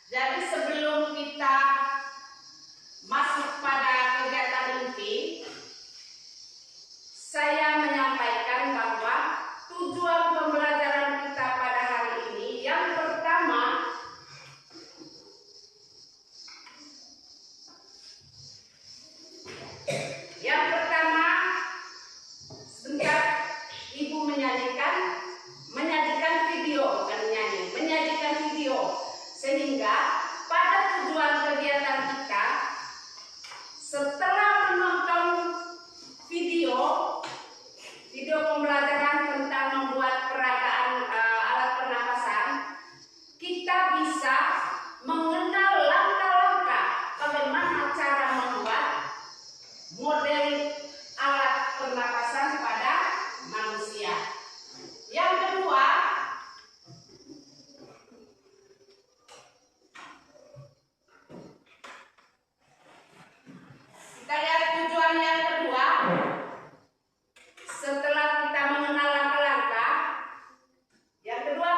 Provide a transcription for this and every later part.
Jadi sebelum kita masuk pada kegiatan inti, saya menyampaikan bahwa tujuan pembelajaran kita pada hari ini yang pertama, sebentar Ibu menyajikan video, bukan menyanyi, menyajikan video, sehingga pada tujuan kegiatan kita setelah menonton video pembelajaran tentang membuat peragaan alat pernapasan, kita bisa mengenal langkah-langkah bagaimana cara membuat model alat pernapasan pada manusia. Yang kedua, kita lihat tujuan yang kedua. Setelah kita mengenal langkah-langkah, yang kedua,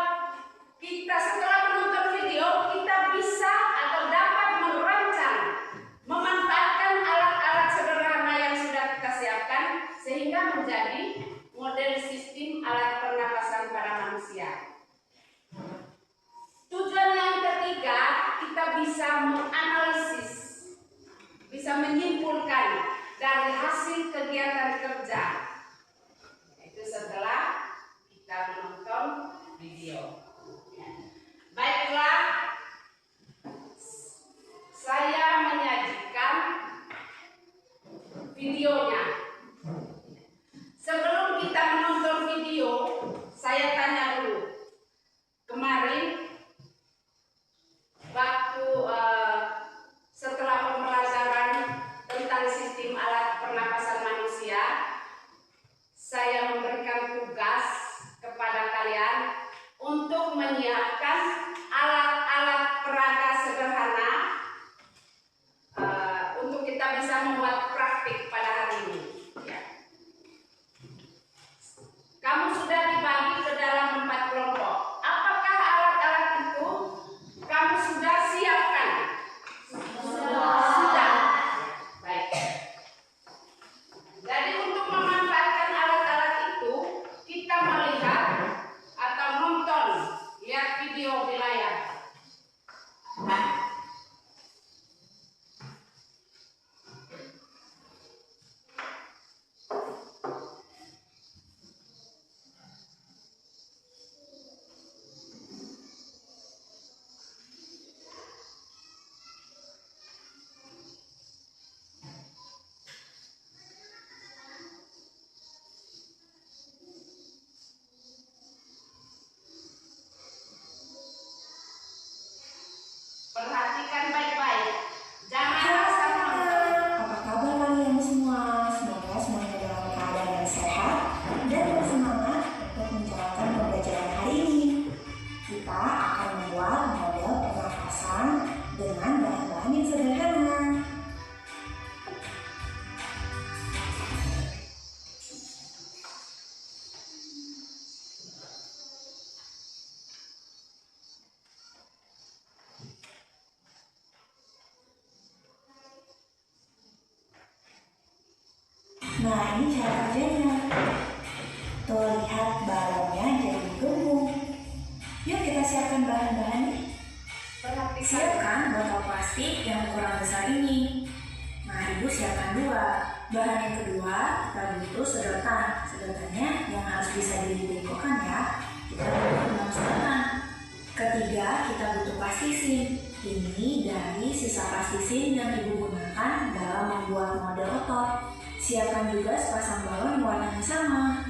kita setelah menonton video, kita bisa atau dapat merancang, memanfaatkan alat-alat sederhana yang sudah kita siapkan sehingga menjadi model sistem alat pernapasan pada manusia. Tujuan yang ketiga, kita bisa menganalisis, bisa menyimpulkan dari hasil kegiatan kerja. Itu setelah kita menonton video. Baiklah, saya menyajikan videonya. Sebelum kita menonton video, saya tanya dulu. Kemarin waktu setelah pembelajaran tentang sistem alat pernapasan manusia, saya memberikan tugas kepada kalian untuk menyiapkan alat-alat peraga sederhana untuk kita bisa membuat praktik pada hari ini. Ya. Kamu sudah dibagi ke dalam 4 kelompok. Apakah alat-alat itu kamu sudah siapkan? Sudah. Baik. Jadi untuk memanfaatkan alat-alat itu, kita melihat atau nonton, lihat video di layar. Perhatikan baik-baik. Jangan asal nonton. Apa kabar kalian semua? Semoga semuanya dalam keadaan yang sehat dan bersemangat untuk menjalankan pembelajaran hari ini. Kita akan membuat model pernapasan dengan bahan-bahan yang sederhana. Nah, ini cara kerjanya. Tuh, lihat balonnya jadi gembung. Yuk kita siapkan bahan-bahannya. Siapkan botol plastik yang ukuran besar ini. Nah, Ibu siapkan 2. Bahan yang kedua, kita butuh sedotan. Sedotannya yang harus bisa dibengkokkan ya. Kita butuh 6 sedotan. Ketiga, kita butuh plastisin. Ini dari sisa plastisin yang Ibu gunakan dalam membuat model otot. Siapkan juga sepasang balon warnanya sama.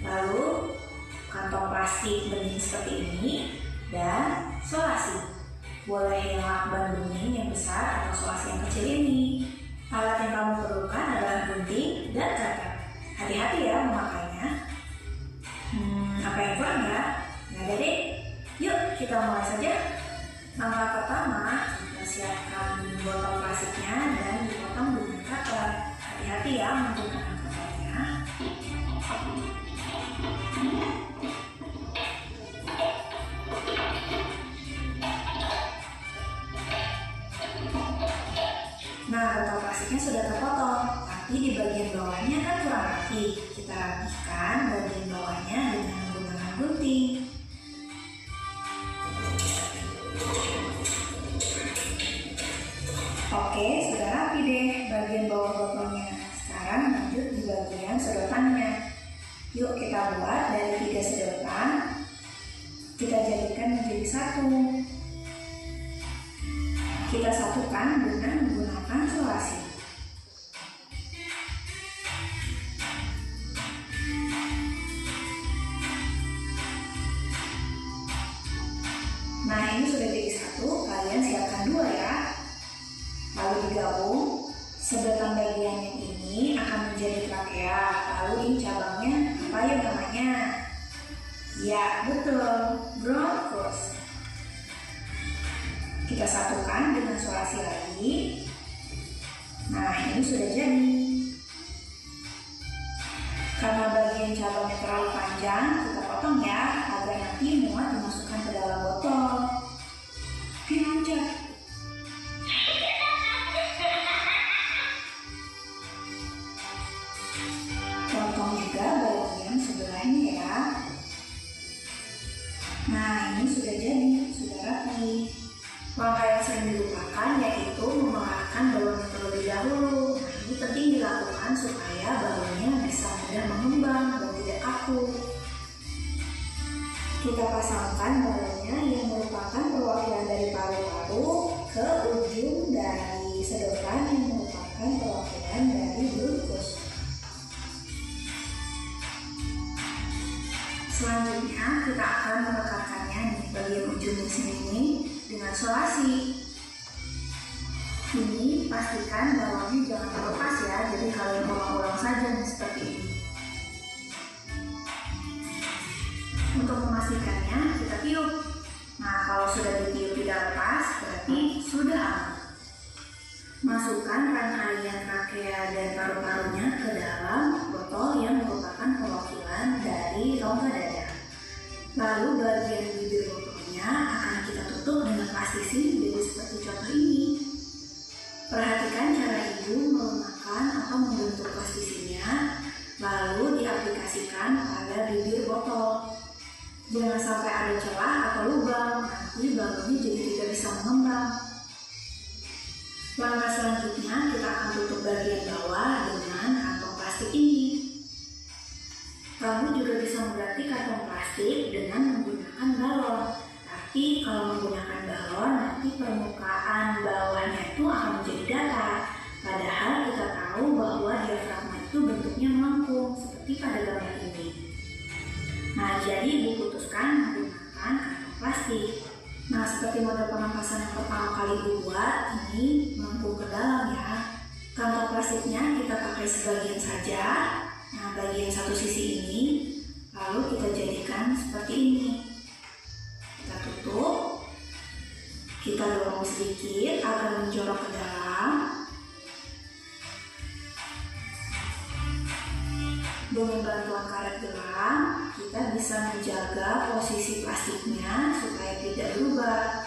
Lalu kantong plastik bening seperti ini dan solasi. Boleh yang lakban bening yang besar atau solasi yang kecil ini. Alat yang kamu perlukan adalah gunting dan karet. Hati-hati ya memakainya. Apa yang kurang ya? Nggak ada deh. Yuk kita mulai saja. Langkah pertama, kita siapkan botol plastiknya dan dipotong dengan karet. Hati-hati ya menggunakan karetnya. Tapi di bagian bawahnya kan kurang rapi. Kita rapihkan bagian bawahnya dengan menggunakan gunting. Oke, sudah rapi deh bagian bawah botolnya. Sekarang lanjut di bagian sedotannya. Yuk kita buat dari 3 sedotan. Kita jadikan menjadi satu. Kita satukan dengan menggunakan solasi. Nah, ini sudah jadi satu. Kalian siapkan 2 ya. Lalu digabung. Sedotan bagian yang ini akan menjadi trakea. Lalu ini cabangnya apa ya namanya? Ya, betul, bronchus. Kita satukan dengan solasi lagi. Nah, ini sudah jadi. Karena bagian cabangnya terlalu panjang, kita potong ya, agar nanti muat dimasukkan ke dalam botol. Oke, loncat. Potong juga bagian sebelahnya ya. Nah, ini sudah jadi, sudah rapi. Langkah yang sering dilupakan yaitu mengeluarkan balonnya terlebih dahulu. Nah, ini penting dilakukan supaya balonnya bisa mudah mengembang dan tidak kaku. Kita pasangkan balonnya yang merupakan perwakilan dari paru-paru ke ujung dari sedotan yang merupakan perwakilan dari bronchus. Selanjutnya kita akan melekatkannya di bagian ujungnya sini dengan solasi. Ini pastikan balonnya jangan terlepas ya, jadi kalian ulang-ulang saja seperti ini. Untuk memastikannya kita tiup. Nah, kalau sudah ditiup tidak lepas berarti sudah aman. Masukkan rangkaian trakea dan paru-parunya ke dalam botol yang merupakan perwakilan dari rongga dada. Lalu bagian bibir botolnya akan kita tutup dengan plastisi jadi seperti contoh ini. Perhatikan cara ibu melemakkan atau membentuk plastisinya, lalu diaplikasikan pada bibir botol. Jangan sampai ada celah atau lubang, nanti balonnya jadi tidak bisa mengembang. Langkah selanjutnya kita akan tutup bagian bawah dengan kantong plastik ini. Kamu juga bisa mengganti kantong plastik dengan menggunakan balon. Tapi kalau menggunakan balon, nanti permukaan bawahnya itu akan menjadi datar. Padahal kita tahu bahwa diafragma itu bentuknya melengkung, seperti pada gambar ini. Nah, jadi ibu putuskan menggunakan kantong plastik. Nah, seperti model pengampasan yang pertama kali dibuat, ini melengkung ke dalam ya. Kantong plastiknya kita pakai sebagian saja. Nah, bagian satu sisi ini, lalu kita jadikan seperti ini. Kita tutup, kita dorong sedikit agar menjorok ke dalam. Dengan bantuan karet gelang, kita bisa menjaga posisi plastiknya supaya tidak berubah.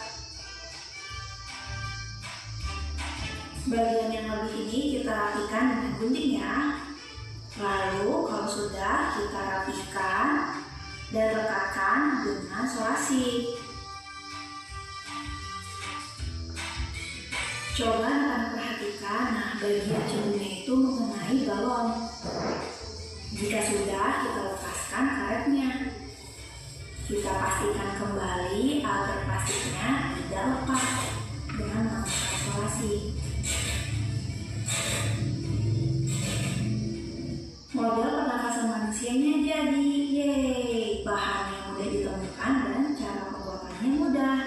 Bagian yang lebih ini kita rapikan dengan gunting ya. Lalu kalau sudah, kita rapihkan dan lekatkan dengan solasi. Coba akan perhatikan, nah bagian ujungnya itu mengenai balon. Jika sudah, kita lepaskan karetnya. Kita pastikan kembali agar plastiknya tidak lepas dengan menggunakan solasi. Model pernafasan manusianya jadi, yeay! Bahannya mudah ditemukan dan cara pembuatannya mudah.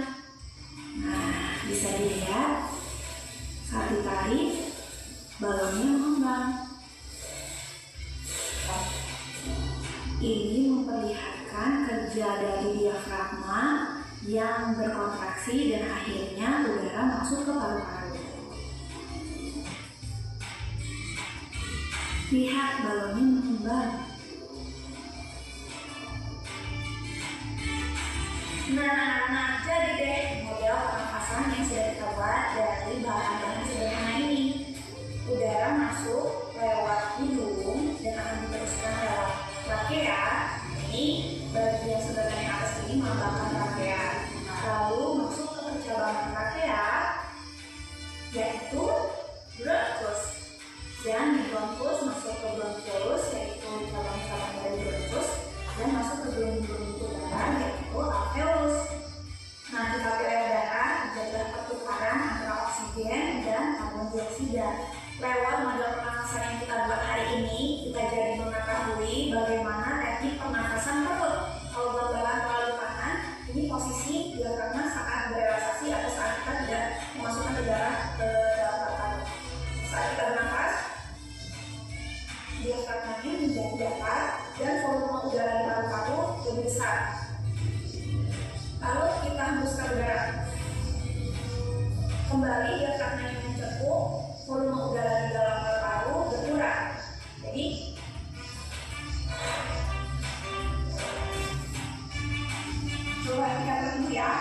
Nah, bisa dilihat saat ditarik, balonnya mengembang. Ini memperlihatkan kerja dari diafragma yang berkontraksi dan akhirnya udara masuk ke paru-paru. Lihat balonnya mengembang. Nah, jadi deh model pernafasan yang sudah kita buat dari bahan-bahan sederhana ini. Udara masuk lewat karbon dioksida. Lewat model pernafasan yang kita buat hari ini, kita jadi mengetahui bagaimana teknik pernafasan perut. Kalau gambaran melalui tangan, ini posisi diafragma saat berrelaksasi atau saat kita tidak memasukkan udara ke dalam paru-paru. Saat kita bernafas, diafragmanya menjadi datar dan volume udara di paru-paru lebih besar. Lalu kita hembuskan udara. Kembali diafragmanya mencekuk, volume udara di dalam paru-paru berkurang. Jadi coba kita berhenti ya.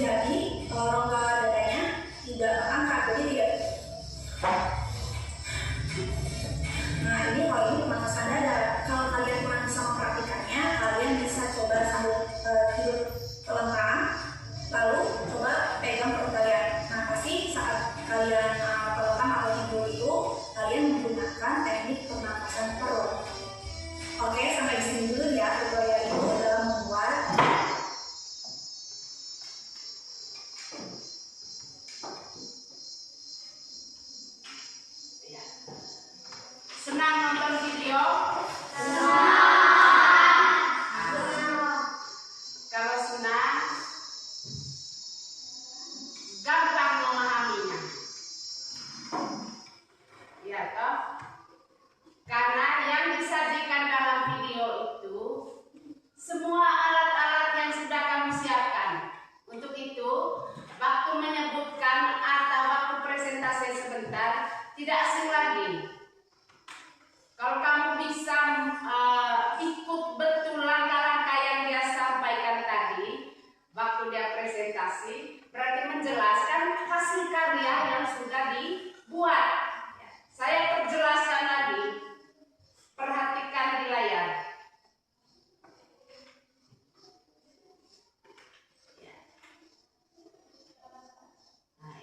Jadi rongga dadanya tidak terangkat, jadi tidak. Nah ini kalau ini pernafasan dada. Kalau kalian kurang bisa memperhatikannya, kalian bisa coba sambil tidur telentang, lalu coba pegang perut kalian. Nah pasti saat kalian telentang atau tidur itu, kalian menggunakan teknik pernafasan perut. Oke, sampai di sini dulu ya tutorial itu dalam membuat Senang nonton video? Kalau senang, gampang memahaminya. Ya toh? Karena yang disajikan dalam video itu semua alat-alat yang sudah kami siapkan. Untuk itu, waktu menyebutkan atau waktu presentasi sebentar, tidak asing lagi. Kalau kamu bisa ikut betul langkah-langkah yang dia sampaikan tadi waktu dia presentasi, berarti menjelaskan hasil karya yang sudah dibuat. Saya perjelaskan lagi, perhatikan di layar. Nah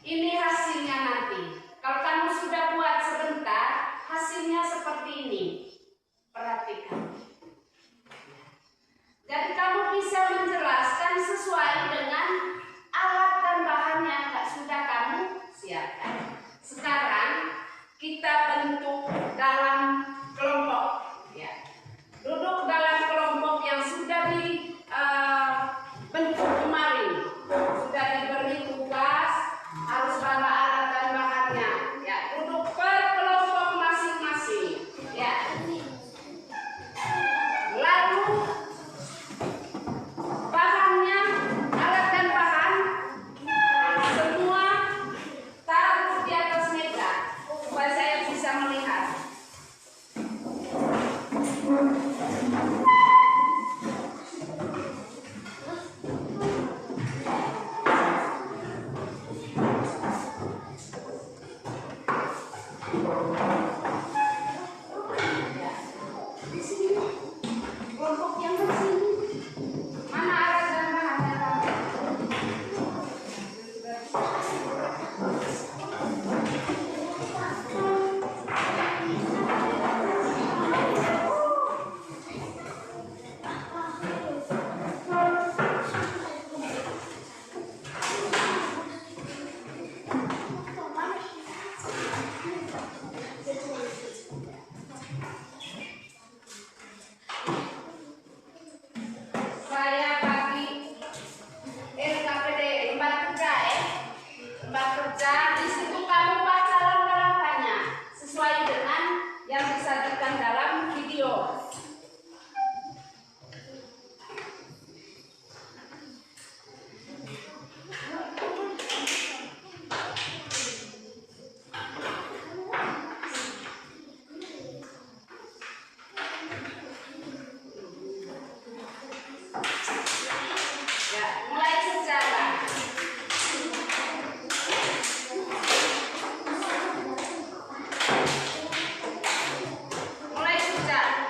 ini hasilnya nanti. Kalau kamu sudah buat sebentar, hasilnya seperti ini. Perhatikan. Jadi kamu bisa menjelaskan sesuai dengan alat dan bahan yang sudah kamu siapkan. Sekarang kita bentuk dalam kelompok. Ya. Duduk dalam kelompok yang sudah dibentuk kemarin. Sudah diberi tugas, harus bawa alat dan bahannya. Ya, duduk per kelompok masing-masing. Ya. Lalu bahannya, alat dan bahan semua taruh di atas meja supaya saya bisa melihat. Di sini kelompok yang di sini. Mana alat dan bahannya kamu? Saya bagi LKPD lembar kerja lembar kerja. Di situ kamu baca langkah-langkahnya sesuai dengan yang disajikan dalam video. Ya, mulai sejalan. Mulai sejalan.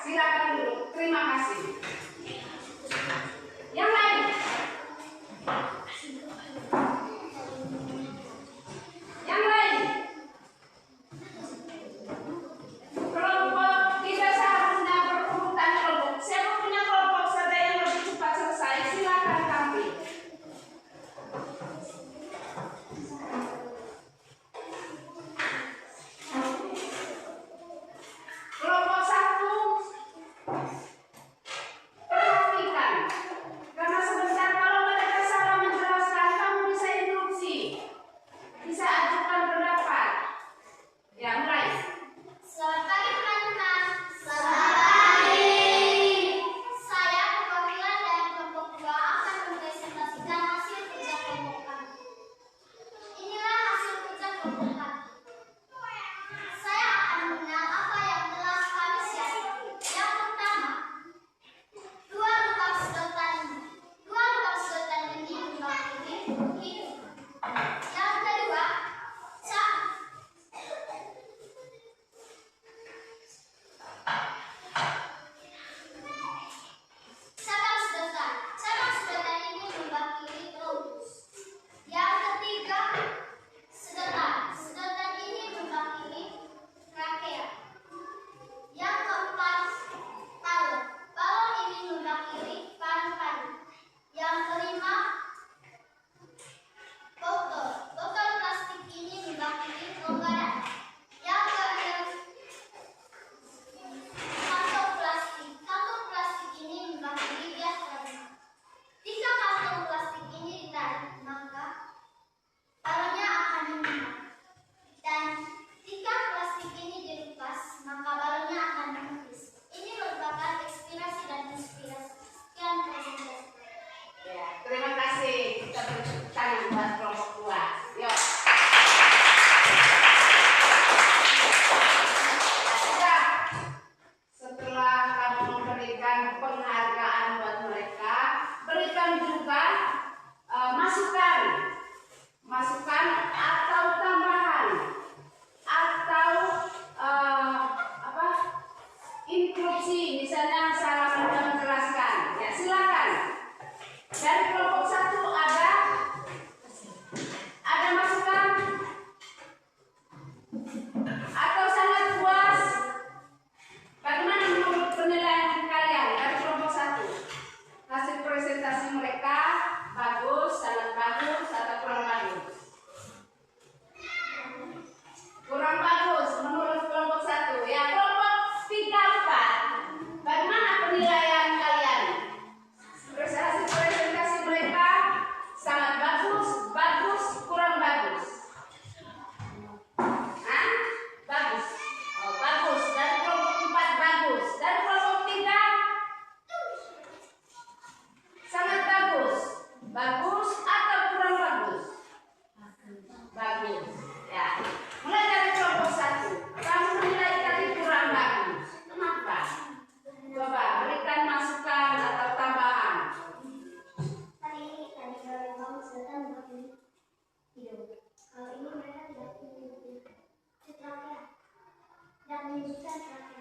silakan duduk. Terima kasih. Yang lain? Yang lain? Kelompok tidak seharusnya berurutan kelompok. Siapa punya kelompok saja yang lebih cepat selesai, silakan tampil. Kelompok 1, perhatikan. Karena sebentar kalau mereka salah menjelaskan, kamu bisa interupsi. Bisa ajukan pendapat. Ya, mulai. Selamat pagi teman-teman. Selamat pagi. Saya perwakilan dari kelompok 2 akan mempresentasikan hasil kerja kelompok kami. Inilah hasil kerja kelompok kami. Saya akan mengenal apa yang telah kami siasati. Yang pertama, dua lubang sedotan ini mewakili hidup. Yang kedua, cabang sedotan ini mewakili Paulus. Yang ketiga, sedotan ini mewakili Rakea. Yang keempat, balon ini mewakili paru-paru. Yang kelima, botol plastik ini mewakili kelonggaran. Yang keenam, kantong plastik ini mewakili gas ramah. Jika kantong plastik ini ditarik, maka balonnya akan menyala. Dan jika plastik ini dilepas, maka balonnya akan menipis. Ini merupakan ekspirasi dan inspirasi. Sekian presentasi. Ya, terima kasih. Kita bertepuk tangan buat kelompok 2. Yuk. Sudah. Setelah kamu memberikan penghargaan buat mereka, berikan juga masukan atau tambahan atau instruksi, misalnya salah menjelaskan. Ya, silakan. Dari kelompok 1 ada masukan atau sangat puas? Bagaimana menurut penilaian kalian dari kelompok 1? Hasil presentasi mereka bagus, sangat bagus, atau kurang bagus? Kurang bagus menurut kelompok 1. Ya, kelompok 3, 4. Bagaimana penilaian kalian? Hasil presentasi mereka sangat bagus, bagus, kurang bagus. Hah? Bagus. Oh, bagus. Dari kelompok 4 bagus. Dari kelompok 3 sangat bagus. Bagus atau kurang bagus? Bagus. Ya. Mulai dari kelompok 1. Kamu menilai tadi kurang bagus. Kenapa? Coba berikan masukan atau tambahan. Tadi kalau sedotan mewakili hidup. Kalau ini mereka tidak menyebutkan trakea. Tidak menyebutkan trakea.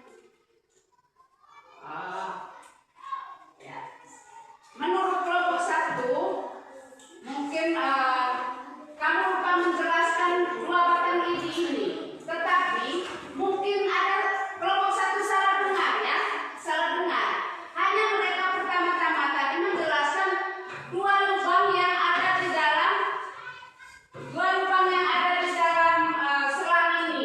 Ya. Menurut kelompok 1, mungkin kamu lupa menjelaskan 2 batang ide ini. Tetapi mungkin ada kelompok 1 salah dengar, ya, salah dengar. Hanya mereka pertama-tama tadi menjelaskan 2 lubang yang ada di dalam selang ini.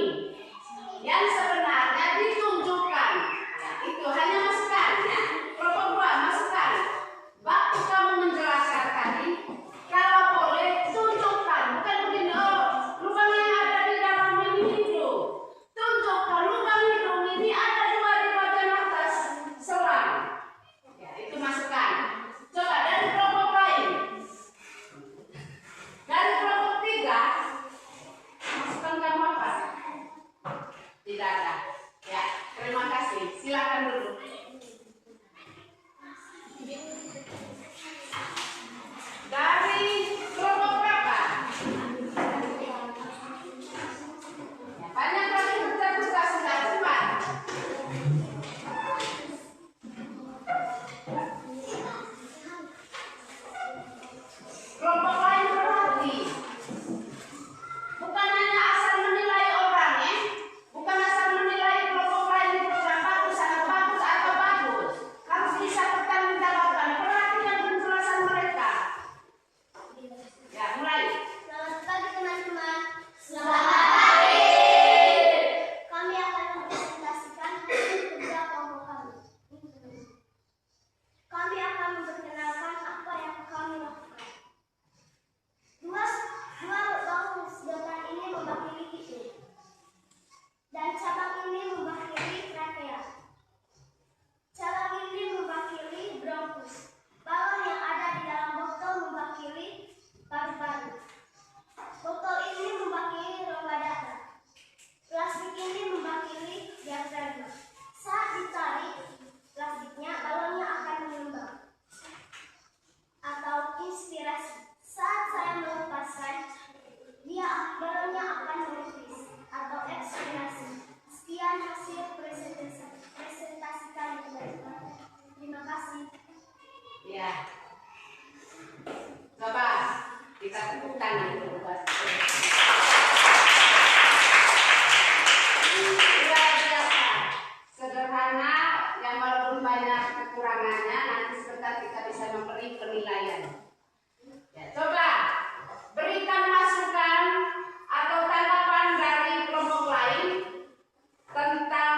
Yang sebenarnya ditunjukkan. Ya, itu hanya masukan, ya. Kelompok 2 masukan. Waktu kamu menjelaskan tadi, kalau boleh tunjukkan, bukan begini, oh, lubang yang ada di dalam ini itu. Tunjukkan lubang hidung ini ada 2 di bagian atas selang. Ya, itu masukan. Coba dari kelompok lain. Dari kelompok 3, masukan kamu apa? Tidak ada. Ya, terima kasih. Silakan duduk. Dari kelompok berapa? Ya, banyak lagi kita sudah cepat. kekurangannya, nanti sebentar kita bisa memberi penilaian. Ya, coba berikan masukan atau tanggapan dari kelompok lain tentang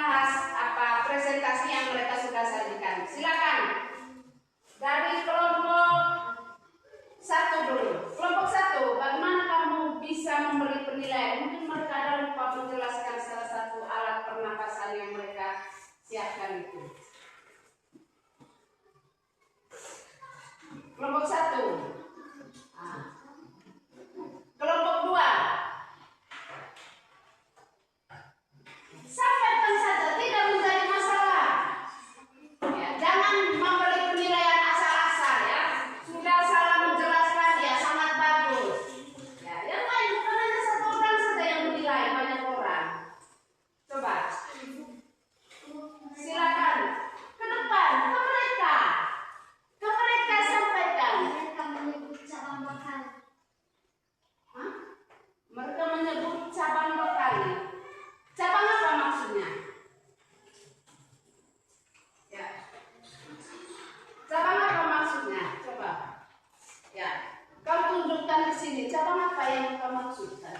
presentasi yang mereka sudah sajikan. Silakan dari kelompok satu dulu. Kelompok satu, bagaimana kamu bisa memberi penilaian? Mungkin mereka ada lupa menjelaskan salah satu alat pernapasan yang mereka siapkan itu. Kelompok satu. Kelompok dua. Sampaikan saja, tidak menjadi masalah. Ya, jangan memberi penilaian asal-asal ya. Sudah salah menjelaskan ya sangat bagus. Ya, yang lain bukan hanya satu orang saja yang menilai, banyak orang. Coba. Silakan ke depan, ke mereka. Ke mereka sampaikan. Mereka menyebut cabang bakal. Hah? Mereka menyebut cabang bekali. Cabang apa maksudnya? Ya. Cabang apa maksudnya? Coba. Ya. Kau tunjukkan di sini. Cabang apa yang kau maksudkan?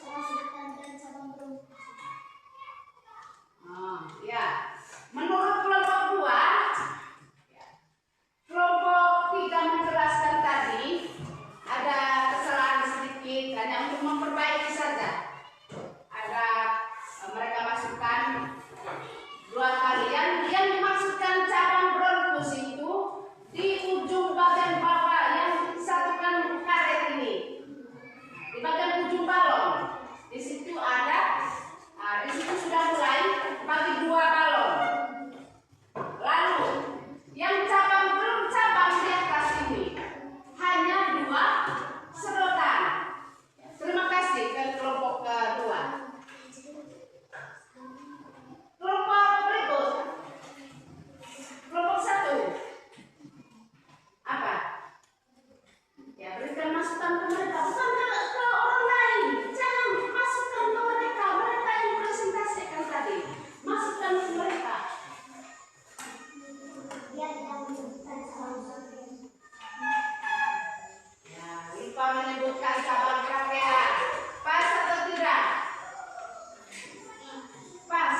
Cabang sultan dan cabang berungkus. Ya. Menurut kelompok dua, ya, kelompok tiga menjelaskan tadi ada kesalahan sedikit, hanya untuk memperbaiki saja. Ada mereka masukkan dua kali yang dimaksudkan cabang bronkus itu di ujung bagian bawah yang disatukan karet ini, di bagian ujung balon. Di situ ada, di situ sudah mulai bagi dua balon. Lalu yang cabang belum cabang di atas ini hanya dua sedotan. Terima kasih ke kelompok kedua. Kelompok berikut, kelompok satu, apa? Ya, berikan masukan ke mereka, bukan ke orang lain. Jangan masukkan ke mereka, mereka yang presentasikan tadi. Masukkan ke mereka. Dia tidak menyebutkan cabang bakal. Ya, lupa menyebutkan cabang krakea. Pas atau tidak? Pas.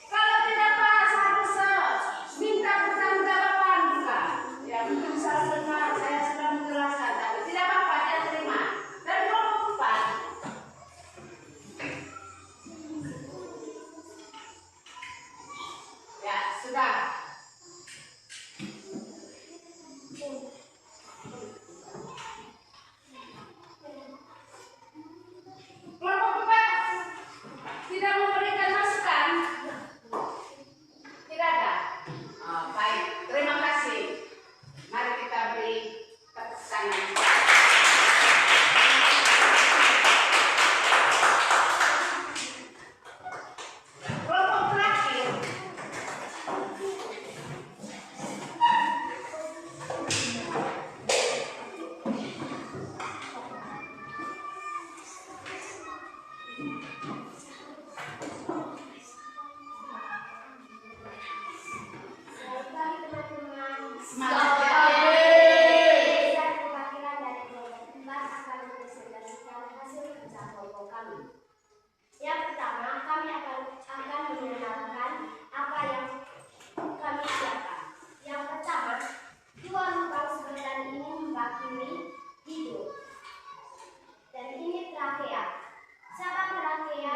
Kalau tidak pas harus minta pertanggungjawaban juga. Ya, mungkin salah dengar, saya sudah menjelaskan, tapi tidak apa-apa, dia terima. Dan kelompok empat. Ya, sudah. Kelompok empat tidak memberikan masukan. Tidak ada. Baik, terima kasih. Mari kita beri tepuk tangan. Kelompok terakhir. Baik teman-teman. Semangat ya. Saya perwakilan dari kelompok 4 akan mempresentasikan hasil kerja kelompok kami. Yang pertama, kami akan mengenalkan apa yang kami siapkan. Yang pertama, dua lubang sedotan ini membakimi hidung. Dan ini trakea. Cabang trakea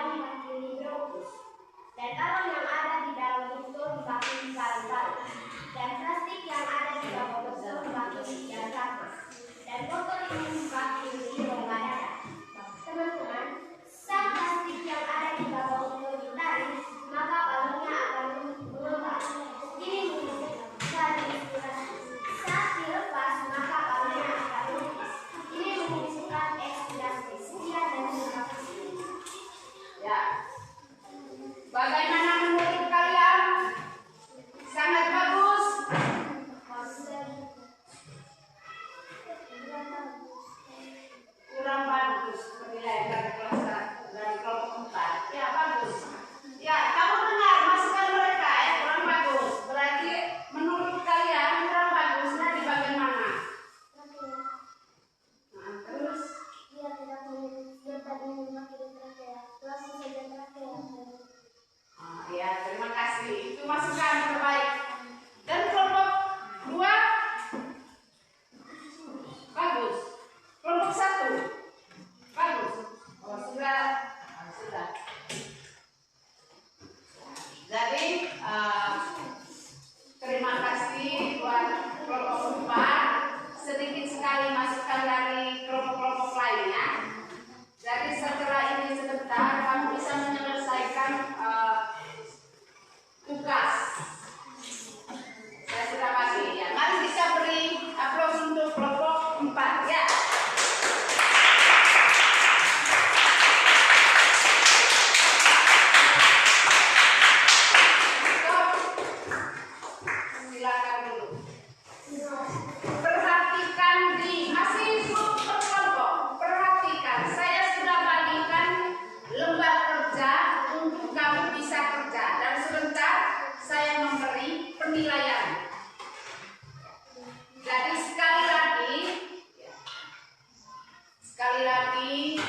lagi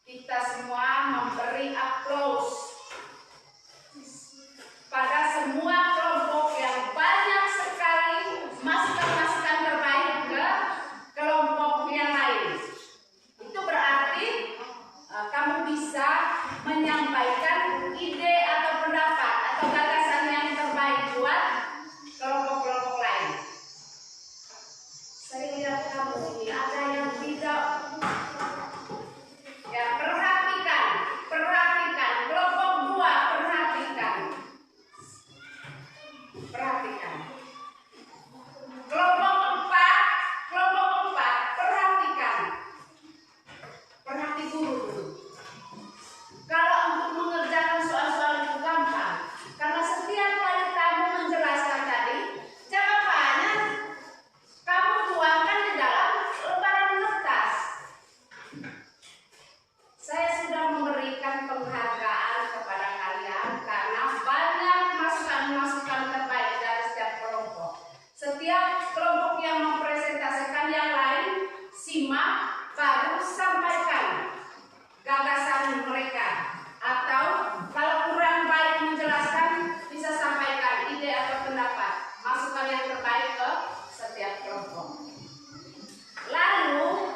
kita semua memberi aplaus pada semua kelompok yang banyak sekali masukan-masukan terbaik ke kelompok yang lain. Itu berarti kamu bisa menyampaikan ide atau pendapat atau gagasan yang terbaik buat kelompok-kelompok lain. Saya lihat kamu ini ada yang tidak. Ya, perhatikan kelompok 2, perhatikan. Kelompok 4, perhatikan. Perhati guru. Kalau untuk mengerjakan soal-soal itu gampang, karena setiap kali kamu menjelaskan tadi, jawabannya kamu tuangkan di dalam lembaran kertas. Saya sudah memberikan penghargaan kepada kalian karena banyak masukan-masukan terbaik dari setiap kelompok. Setiap kelompok yang mempresentasikan yang lain, simak, baru sampaikan gagasan mereka. Atau kalau kurang baik menjelaskan, bisa sampaikan ide atau pendapat, masukan yang terbaik ke setiap kelompok. Lalu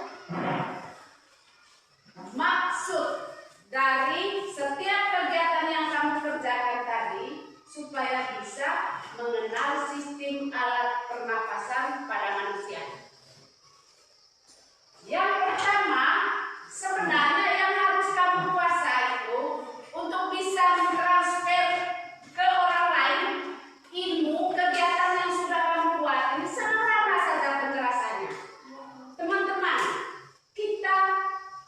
maksud dari setiap kegiatan yang kamu kerjakan tadi supaya bisa mengenal sistem alat pernapasan pada manusia. Yang pertama, sebenarnya yang harus kamu kuasai itu untuk bisa mentransfer ke orang lain ilmu kegiatan yang sudah kamu buat. Ini sederhana saja penjelasannya. Teman-teman, kita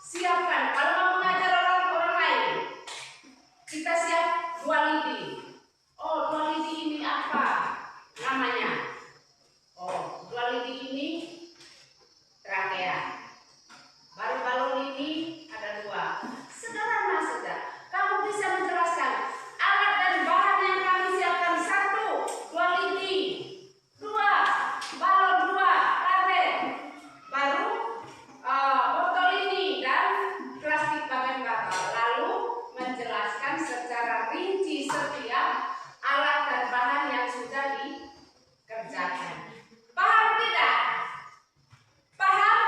siapkan kalau mau mengajar orang lain, kita siap 2 lidi. Oh, 2 lidi ini apa namanya? Oh, 2 lidi ini trakea. Baru-baru ini ada 2. Sederhana saja. Kamu bisa menjelaskan alat dan bahan yang kami siapkan. 1, 2 lidi. 2, balon 2, karet. Baru botol ini dan plastik bagian kapal. Lalu menjelaskan secara rinci setiap alat dan bahan yang sudah dikerjakan. Paham tidak? Paham?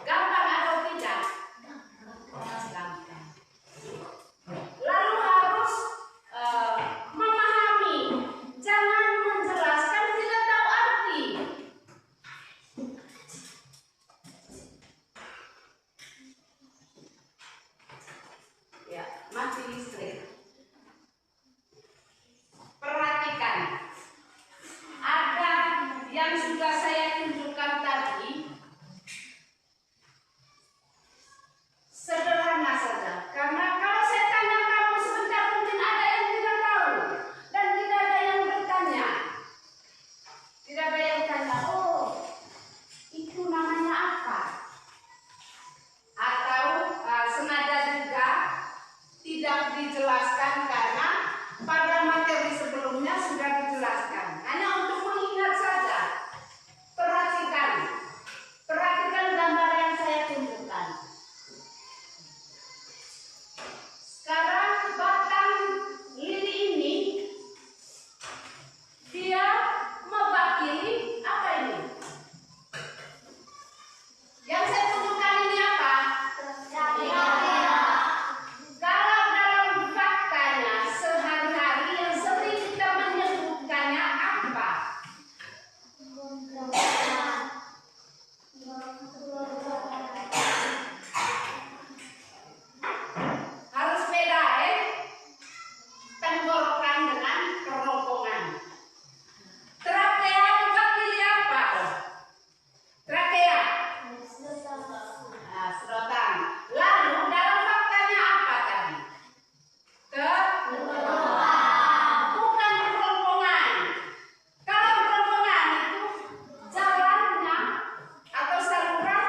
Gampang atau tidak? Gampang. Lalu harus memahami. Jangan menjelaskan tidak tahu arti. Ya, mati listrik. Perhatikan. Ada yang sudah saya tunjukkan tadi. Sederhana saja. Karena kalau saya tanya kamu sebentar, mungkin ada yang tidak tahu dan tidak ada yang bertanya. Tidak ada yang tanya, oh itu namanya apa? Atau sengaja juga tidak dijelaskan karena pada materi sebelumnya sudah dijelaskan. Hanya untuk mengingat saja. Perhatikan gambar yang saya tunjukkan. Sekarang batang lili ini dia mewakili apa ini? Yang saya tunjukkan ini apa? Kalau dalam faktanya sehari-hari yang sering kita menyebutkannya apa? Harus beda tenggorokan dengan kerongkongan. Trakea mewakili apa? Trakea. Nah, sedotan. Lalu dalam faktanya apa tadi? Bukan kerongkongan. Kalau kerongkongan itu jalannya atau saluran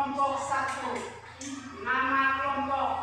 kelompok 1. Nama kelompok.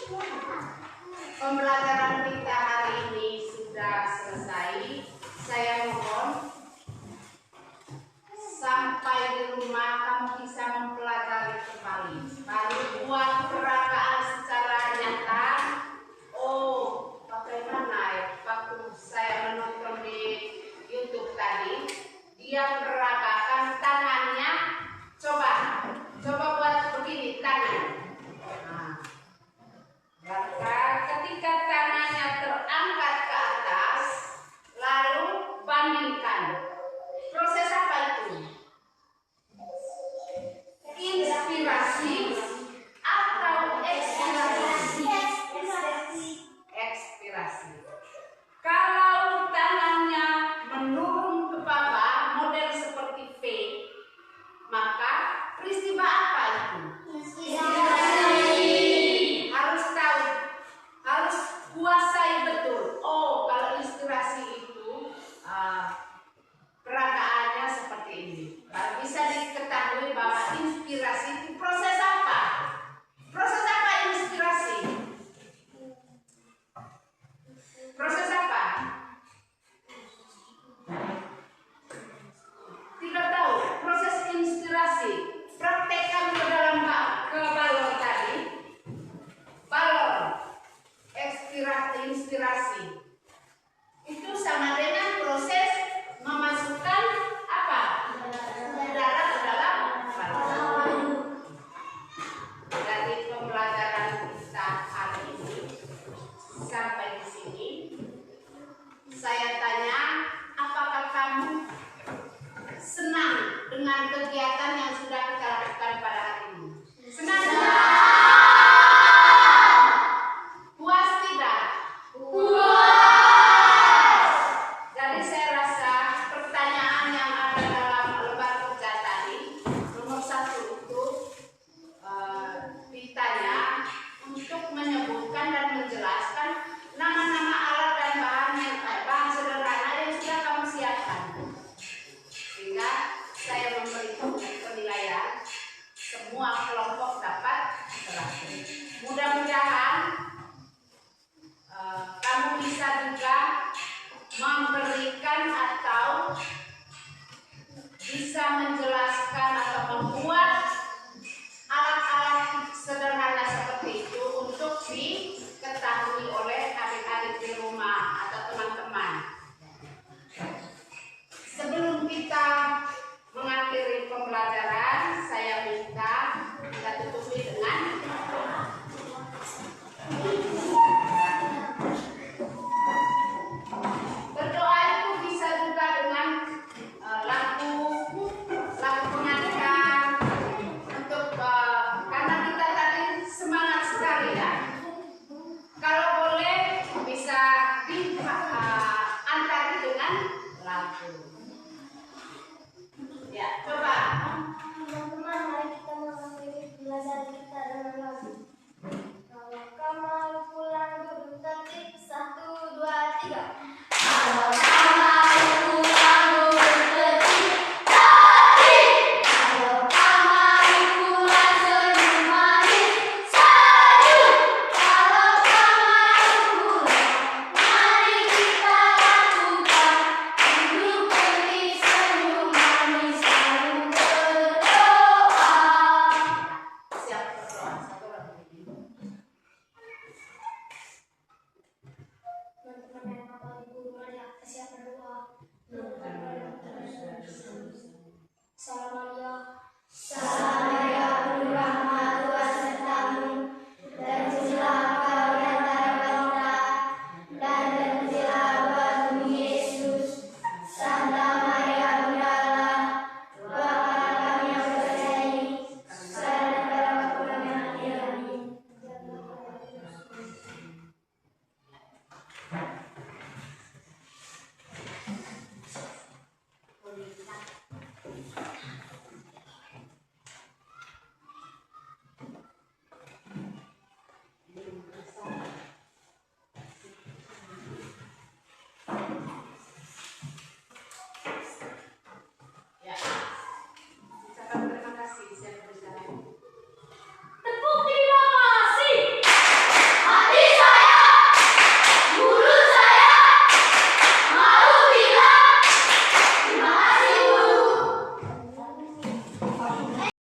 Pembelajaran